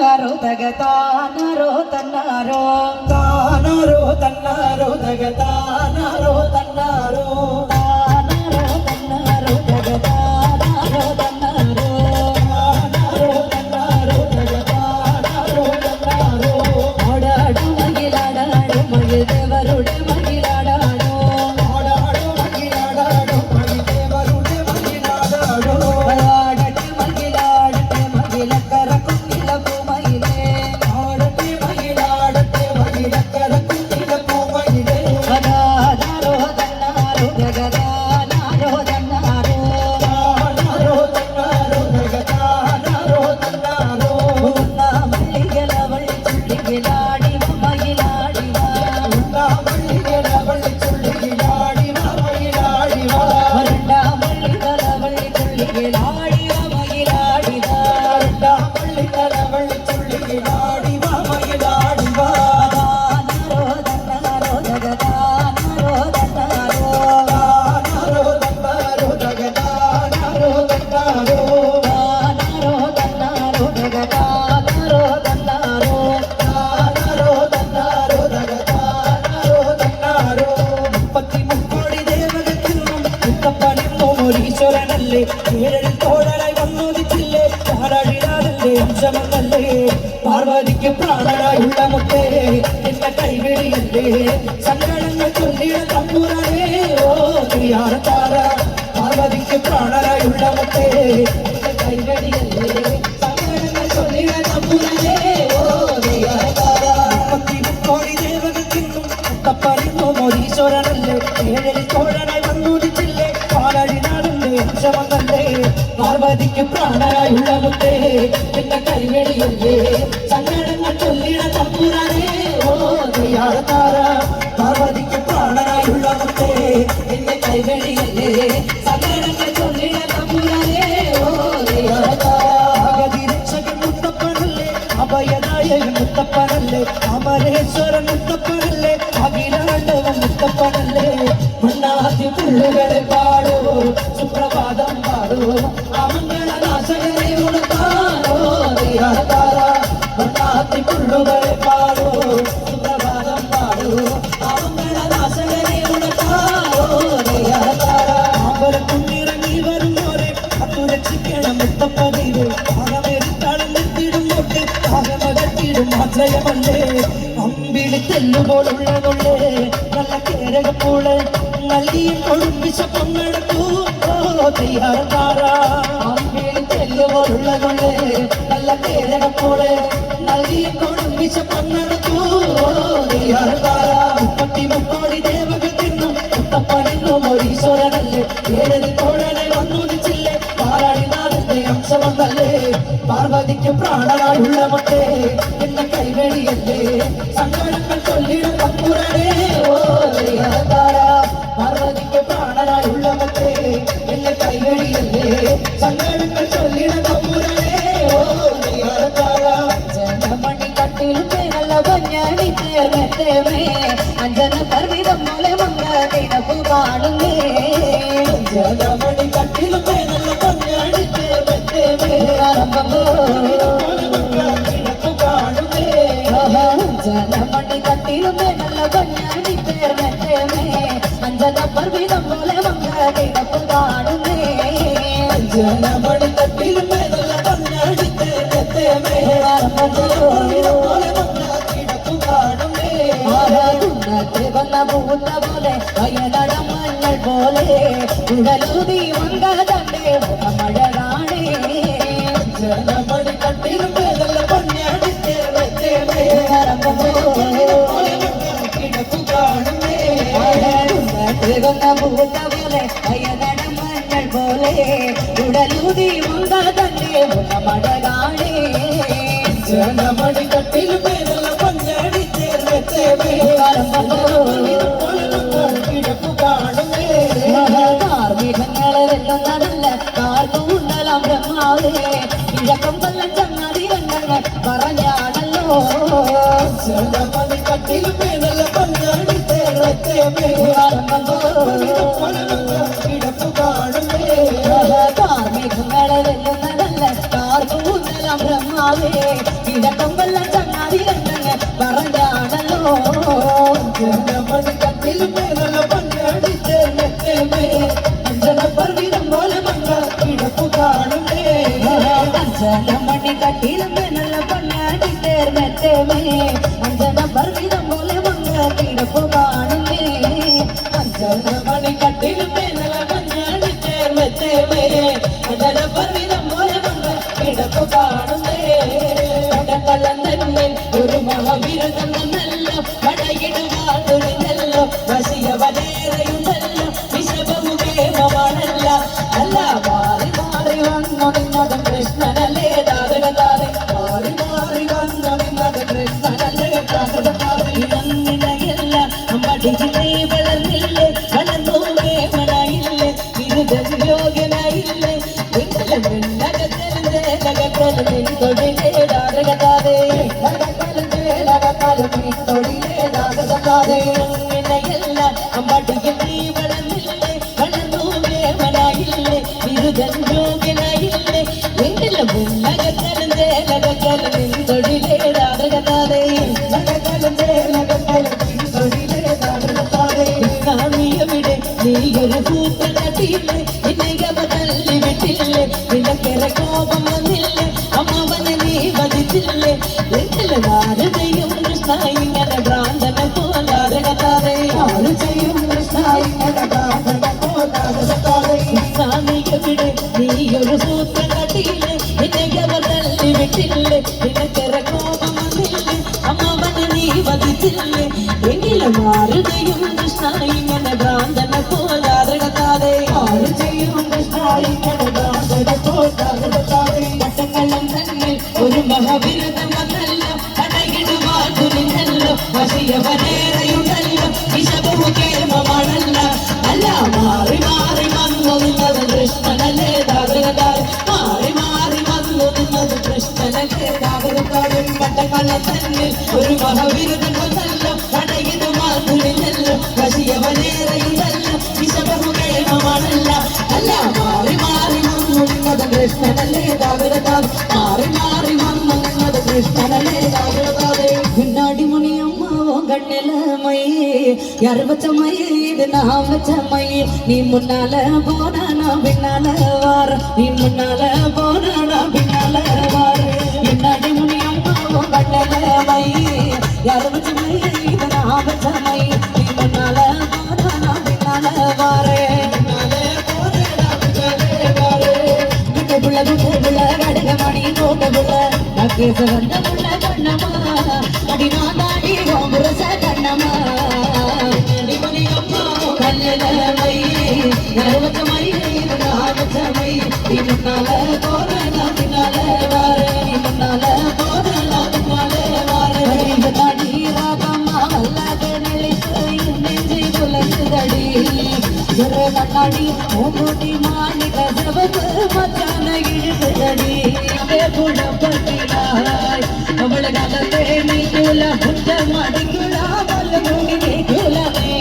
തന്നാരോ തകതാനരോ തന്നാരോ താനരോ തന്നാരോ തകതാനരോ തന്നാരോ താനരോ തന്നാരോ തകതാനരോ തന്നാരോ താനരോ തന്നാരോ തകതാനരോ തന്നാരോ ഓടാടു മകിലാടാടു മകിദേവരുടെ മകിലാടാടോ ആടാടോ മകിലാടാടോ മകിദേവരുടെ മകിലാടാടോ ആടട്ടെ മകിലാടട്ടെ മകിലക്കര കുന്നിലപ്പൂമയിലേ ആടട്ടെ മകിലാടട്ടെ മകിലക്കര കുന്നിലപ്പൂമയിലേ തന്നാരോ തന്നാരോ തകതാനരോ തന്നാരോ താനരോ തന്നാരോ തകതാനരോ തന്നാരോ മല്ലികളവൾ ചുള്ളികളാടി മയിലാടിവ മല്ലികളവൾ ചുള്ളിലാടിവ മയിലാടിവ മല്ലികളവൾ ചുള്ളികളാടിവ മയിലാടിവ മല്ലികളവൾ ചുള്ളിലാടിവ മയിലാടിവ തന്നാരോ തന്നാരോ തകതാനരോ തന്നാരോ താനരോ തന്നാരോ തകതാനരോ തന്നാരോ തന്നാരോ തന്നാരോ തകതാനരോ തന്നാരോ താനരോ തന്നാരോ തകതാനരോ തന്നാരോ 33 കോടി ദേവതയ്ക്കെന്നും മുത്തപ്പനെന്നോ ഈശ്വരനല്ലേ ഏഴൽ തോഴലായി വന്നോദിച്ചില്ലേ പാരാഴിനാഥന്റെ അംശമെന്നല്ലേ പാർവതിക്ക് പ്രാണനായുള്ള മുത്തേ എന്റെ കൈവെടിയല്ലേ സങ്കടങ്ങൾ ചൊല്ലിയ തമ്പുരാനേ ഓ താര പാർവതിക്ക് പ്രാണനായുള്ള മുത്തേ എന്റെ കൈവെടിയല്ലേ സങ്കടങ്ങൾ ചൊല്ലിയ തമ്പുരാനേ ഓ താര 33 കോടി ദേവതയ്ക്കെന്നും മുത്തപ്പനെന്നോ ഈശ്വരനല്ലേ ഏഴൽ തോഴനായി വന്നോദിച്ചില്ലേ പാലാഴിനാഥന്റെ അംശമെന്നല്ലേ പാർവതിക്ക് പ്രാണനായുള്ള മുത്തേ എന്റെ കൈവെടിയല്ലേ സങ്കടങ്ങൾ ചൊല്ലിട തമ്പുരാനേ ഓ താര പാർവതിക്ക് പ്രാണനായുള്ള മുത്തേ എന്റെ കൈവെടിയല്ലേ സങ്കടങ്ങൾ ചൊല്ലിട തമ്പുരാനേ ഓ രക്ഷകൻ മുത്തപ്പനല്ലേ അഭയനായകൻ മുത്തപ്പനല്ലേ അമരേശ്വരൻ മുത്തപ്പനല്ലേ അഖിലാണ്ടവൻ മുത്തപ്പനല്ലേ മണ്ണാത്തി പുള്ളുകളെ പാടോ സുപ്രഭാതം പാടോ അമംഗളനാശകനെ ഉണർത്താനോ താര മണ്ണാത്തി പുള്ളുകളെ പാടോ സുപ്രഭാതം പാടോ അമംഗളനാശകനെ ഉണർത്താനോ താര അമ്പലക്കുന്നിറങ്ങി വരുന്നോരെ അത്തുരക്ഷിക്കണം മുത്തപ്പതിരെ ആകമെടുത്താളം നിർത്തിയിടുമ്പോട്ട് ആകമകത്തിടും ആശ്രയമല്ലേ അമ്പിളി തെല്ലുപോലുള്ളതുള്ളേ നല്ല കേരകപ്പൂള് നൽകിയും കൊഴുമ്പിച്ച പൊങ്ങടക്കൂ താര അമ്പിളി തെല്ലുപോലുള്ളതുള്ളേ നല്ല കേരകപ്പൂള് നൽകിയും കൊഴുമ്പിച്ച പൊങ്ങടക്കൂ താര 33 കോടി ദേവകത്തിന്നും മുത്തപ്പനെന്നും ഈശ്വരനല്ലേ ഏഴ് തോഴനെ വന്നുദിച്ചില്ലേ പാരാഴിനാഥന്റെ അംശമെന്നല്ലേ പാർവതിക്ക് പ്രാണനായുള്ള മുത്തേ എന്റെ കൈവെടിയല്ലേ സങ്കടങ്ങൾ ചൊല്ലിട തമ്പുരാനേ ഓ താര പാർവതിക്ക് പ്രാണനായുള്ള മുത്തേ എന്റെ കൈവെടിയല്ലേ സങ്കടങ്ങൾ ചൊല്ലിട തമ്പുരാനേ ഓ താര ജനമണി കട്ടിൽ പേരല്ല പഞ്ഞാടി ചേർന്നേമേ അഞ്ജന പർവിതം പോലെ മംഗളിടപ്പു കാണുന്നേ ജനമണി കട്ടിൽ പേരല്ല പഞ്ഞാടി ചേർന്നേമേ ജനമണി കട്ടിൽ പേരല്ല പഞ്ഞാടി ചേർന്നേമേ അഞ്ജന പർവിതം പോലെ മംഗളിടപ്പു കാണുന്നേ ജനമണി കട്ടിൽ പേരല്ല പഞ്ഞാടി ചേർന്നേമേ വന്ന പൂത്ത പോലെ വയലട മഞ്ഞൾ പോലെ ഉടലൂതി വന്ന തന്റെ മഴകാണേ ജനമണി കട്ടിൽ പേരല്ല പഞ്ഞാടി ചേർന്നേമേ വന്ന പൂത്ത പോലെ വയലട മഞ്ഞൾ പോലെ ഉടലൂതി വന്ന തന്റെ മഴകാണേ ജനമണി കട്ടിൽ പേരല്ല പഞ്ഞാടി ചേർന്നേമേ കാർമികങ്ങളെ വെല്ലുന്നതല്ല കാർത്തൂണ്ടലാം ബ്രഹ്മാവേ കിഴക്കം കൊല്ലം ചങ്ങാതി രംഗങ്ങൾ പറഞ്ഞാണല്ലോ ജനമണി കട്ടിൽ പേരല്ല പഞ്ഞാടി ചേർന്നേമേ കാർമികങ്ങളെ വെല്ലുന്നതല്ല കാർത്തൂണ്ടലാം ബ്രഹ്മാവേ കിഴക്കും കൊല്ലം ചങ്ങാതി രംഗങ്ങൾ പറഞ്ഞാണല്ലോ ജനമണിക്കട്ടിൽ മേലുള്ള പഞ്ഞാടി ചേർന്നേമേ അഞ്ജനപ്പർവിതം പോലെ മങ്ങ കിടപ്പു കാണുമേ അഞ്ജനമണിക്കട്ടിൽ മേലുള്ള പഞ്ഞാടി ചേർന്നേമേ അഞ്ജനപ്പർവിതം പോലെ മങ്ങ കിടപ്പു കാണുമേ അഞ്ജനമണിക്കട്ടിൽ മേലുള്ള പഞ്ഞാടി ചേർന്നേമേ അഞ്ജനപ്പർവിതം പോലെ മങ്ങ കിടപ്പു കാണുമേ കള്ളം തന്നെ ഒരു മഹാവിരതമെന്നല്ലോ മടയിടുവാതൊരുന്നല്ലോ വശിയവനേറെയുണ്ടല്ലോ വിശപമുഖേമമാണല്ല അല്ല മാറി മാറി വന്നൊടിഞ്ഞതും കൃഷ്ണനല്ലേ താരകതാരെ മാറി മാറി വന്നവിന്നത് കൃഷ്ണനല്ലേ താരകതാരെ ഇതങ്ങിനയല്ല അമ്പടിച്ചിട്ടേ വളർന്നില്ലേ വളർന്നു കേമനായില്ലേ ഇരുതയോഗ്യനായില്ലേ എങ്കിലും വെള്ളകത്തലിന്റെ ലകത്തലിൻ തൊടിലേ താരകതാരെ ഇങ്ങനെയല്ല അമ്പടിയിൽ നീ വളർന്നില്ലേ വളർന്നു കേമനായില്ലേ ഇരുതയോഗ്യനായില്ലേ എങ്കിലും വെള്ളകത്തലിന്റെ ലകത്തലിൻ തൊടിലേ താരകതാരെ വിടെ നീയൊരു പൂത്ത കട്ടിയില്ലേ നിന്നെ തല്ലി വിട്ടില്ലേ നിനക്കേറെ കോപം വന്നില്ലേ അമ്മാവനെ നീ വധിച്ചില്ലേ എങ്കില് നാല് ചെയ്യും കൃഷ്ണ ഇങ്ങനെ ഭ്രാന്തനെ പോലാരകത്താതെ ആര് ചെയ്യും കൃഷ്ണ ഇങ്ങനെ പ്രാർത്ഥന പോകാതെ വിടെ നീയൊരു പൂത്ത കട്ടിയില്ലേ നിന്നെ തല്ലി വിട്ടില്ലേ നിനക്കേറെ കോപം വന്നില്ലേ അമ്മാവനെ നീ വധിച്ചില്ലേ എങ്കിലും ആര് ചെയ്യും കൃഷ്ണ ഇങ്ങനെ ഭ്രാന്തനെ പോലാരകത്താതെ ആര് ചെയ്യും കൃഷ്ണ ഇങ്ങനെ പ്രാർത്ഥന പോകാതെ പട്ടക്കള്ളം തന്നിൽ ഒരു മഹാവിരുദ്ധം വന്നല്ലോ അടയിടുവാതുനിന്നല്ലോ വശിയവനേറെയുണ്ടല്ലോ വിശപമുഖേമമാണല്ല അല്ല മാറി മാറി വന്നു നിന്നത് കൃഷ്ണനല്ലേ താകൃതാൽ മാറി മാറി വന്നു നിന്നത് കൃഷ്ണനല്ലേ താകൃതാൽ പട്ടക്കള്ളം തന്നിൽ ഒരു മഹാവിരുദ്ധം വന്നല്ലോ അടയിടുവാതുനിന്നല്ലോ വശിയവനേറെയുണ്ടല്ലോ വിശപമുഖേമമാണല്ല അല്ല മാറി മാറി വന്നു നിന്നത് കൃഷ്ണനല്ലേ താകൃതാൽ മാറി മാറി വന്നു നിന്നത് കൃഷ്ണനല്ലേ താകൃതാൽ പിന്നാടി മുനിയമ്മാവോ കണ്ണില മയ്യേ யார் வச்ச மயி இது நான் வச்ச மயி நீ முன்னால போனா பின்னால வார நீ முன்னால போனா பின்னால வார பின்னாடி முனியம்மாவோ கண்ணில மயி யார் வச்ச மயி இது நான் வச்ச மயி நீ முன்னால போனா பின்னால வார புள்ள கடுக மணி போட்ட புள்ள நக்கு சிறந்த புள்ள கண்ணம்மா அடி நான் தாடி கோபுரச கண்ணம்மா அடிமணி அம்மா கண்ணில மை நறுவச்ச மை நாவச்ச மை நீ முன்னால போறா பின்னால வார நீ முன்னால போறா பின்னால வார தாடி ராகம்மா அல்லாத நிலைத்து நெஞ்சை குலசுதடி சிறு கண்ணாடி மூடி மாணிக்க சிவப்பு மச்சான இழுக்குதடி குணப்பட்டினாய் அவளை கலந்தே நீ குல புத்த மடிக்குலா வல்ல மூடி குலமே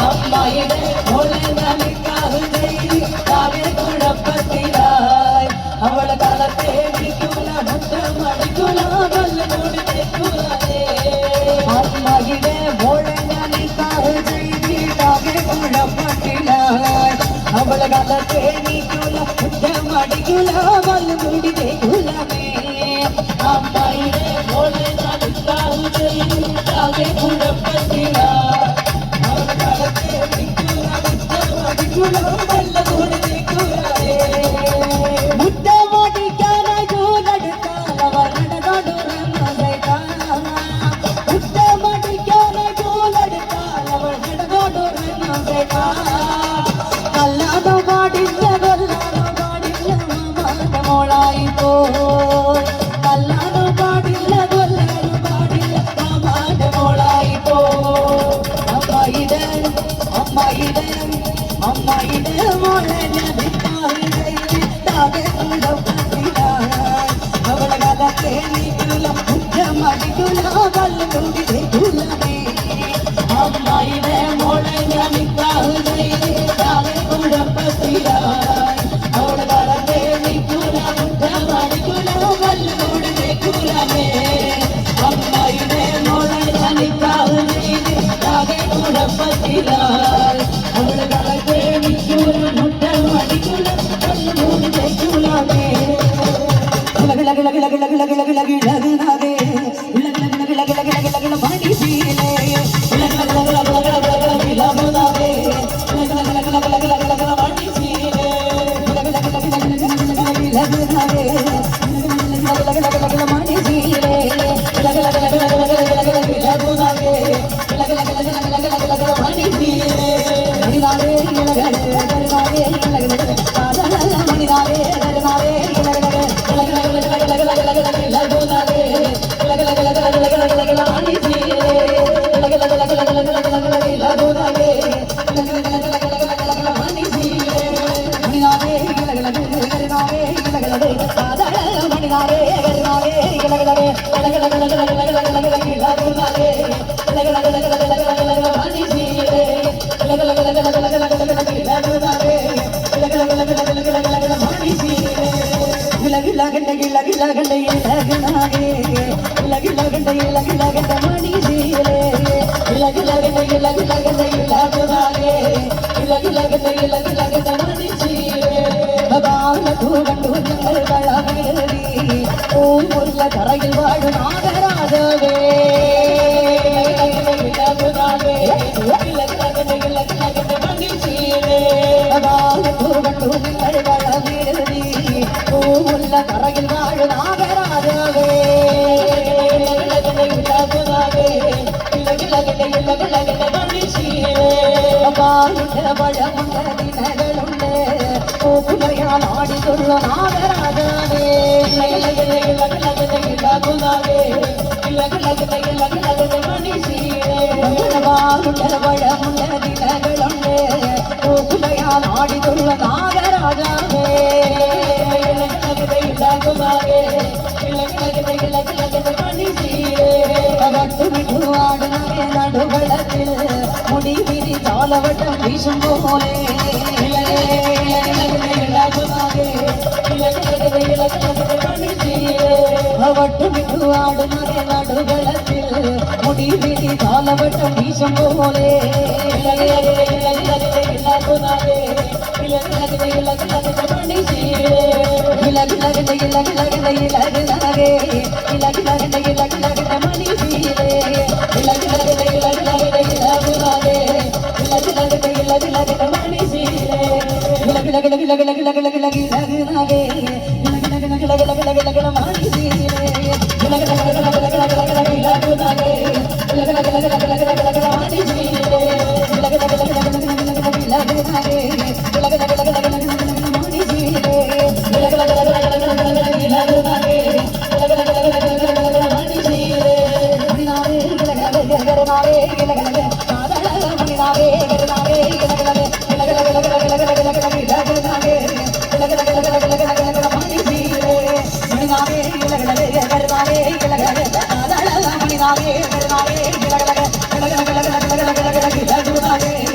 அம்மாயிட ஒழுங்காக செய்தி தாவே குணப்பட்டினாய் அவளை கலந்தே நீ குல புத்த மடிக்குலா வல்ல மூடி குலமே அம்மாயிட ஒழுங்காக செய்தி தாவே குணப்பட்டினாய் அவளை கலந்தே நீ குல புத்த மடிக்குலா வல்ல மூடி குலமே அம்மாயிட ஒழுங்காக செய்தி தாவே குணப்பட்டினாய் அவளை கலந்தே நீ குல புத்த மடிக்குலா வல்ல மூடி குலமே முத்த மடிக்கான ஜூலடுக்கால வரணடாடு ரமசைதா முத்த மடிக்கான ஜூலடுக்கால வரணடாடு ரமசைதா അല്ലാതെ പാടില്ല വല്ലാതെ പാടില്ല മാമാന്റെ മോളായി പോയി അല്ലാതെ പാടില്ല വല്ലാതെ പാടില്ല മാമാന്റെ മോളായി പോയി അമ്മായിടെ മോളെ അവളെ കഥക്കെ നീക്കുല മുഖമടിക്കുല വല്ലുകൂടി കുലമേ അമ്മായിടെ മോളെ ഞാനിക്കാഹ് ചെയ്ത് അവളെ കഥക്കെ നീക്കുല മുഖമടിക്കുല വല്ലുകൂടി കുലമേ தரையில் வாழும் நாகராஜவே தரையில் வாழும் நாகராஜவே பழமுண்டதினகளுண்டு பூக்குமையால் ஆடி சொல்லும் நாகராஜவே பழமுண்டதினகளுண்டு பூக்குமையால் ஆடி சொல்லும் நாகராஜவே நடுவளத்தில் முடிவிரி தாளவட்டம் வீசும் போலே வட்டுமிட்டு ஆடுனதே நடுவளத்தில் முடிவிரி தாளவட்டம் வீசும் போலே Hare